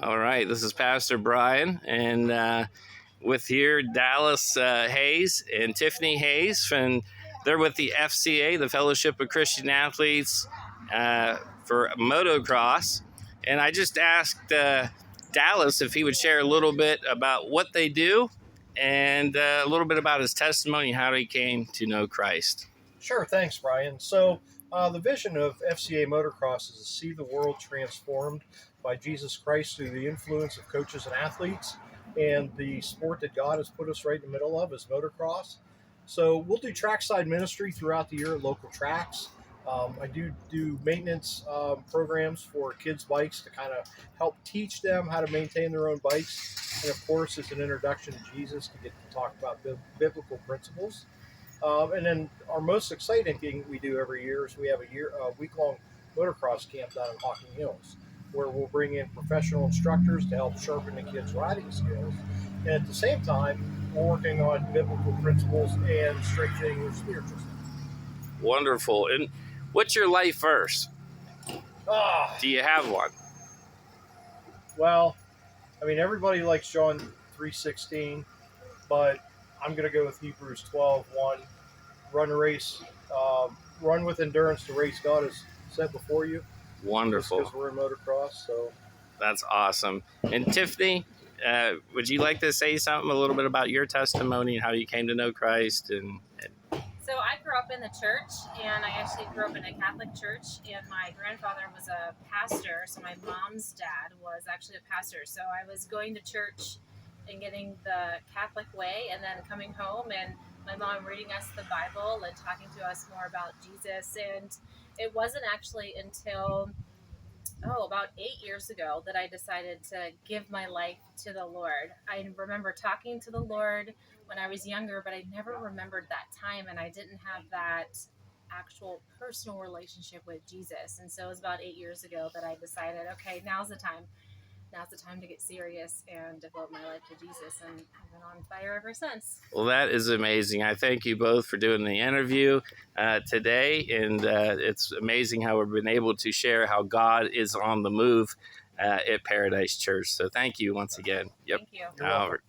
All right, this is Pastor Brian, and with here Dallas Hayes and Tiffany Hayes, and they're with the FCA, the Fellowship of Christian Athletes, for motocross. And I just asked Dallas if he would share a little bit about what they do and a little bit about his testimony, how he came to know Christ. Sure, thanks, Brian. So, the vision of FCA Motocross is to see the world transformed by Jesus Christ through the influence of coaches and athletes. And the sport that God has put us right in the middle of is motocross. So, we'll do trackside ministry throughout the year at local tracks. I do maintenance programs for kids' bikes to kind of help teach them how to maintain their own bikes. And of course, it's an introduction to Jesus to get to talk about biblical principles. And then our most exciting thing we do every year is we have a week-long motocross camp down in Hocking Hills, where we'll bring in professional instructors to help sharpen the kids' riding skills. And at the same time, we're working on biblical principles and strengthening their spiritual stuff. Wonderful. And what's your life verse? Do you have one? Well, I mean, everybody likes John 3:16, but I'm going to go with Hebrews 12:1. Run with endurance the race God has set before you. Wonderful. Because we're in motocross, so. That's awesome. And Tiffany, would you like to say something a little bit about your testimony and how you came to know Christ? So I grew up in the church, and I actually grew up in a Catholic church, and my grandfather was a pastor, so my mom's dad was actually a pastor. So I was going to church and getting the Catholic way, and then coming home and my mom reading us the Bible and talking to us more about Jesus. And it wasn't actually until about 8 years ago that I decided to give my life to the Lord. I remember talking to the Lord when I was younger, but I never remembered that time, and I didn't have that actual personal relationship with Jesus. And so it was about 8 years ago that I decided, okay, now's the time to get serious and devote my life to Jesus, and I've been on fire ever since. Well, that is amazing. I thank you both for doing the interview today, and it's amazing how we've been able to share how God is on the move at Paradise Church. So thank you once again. Thank you. All right.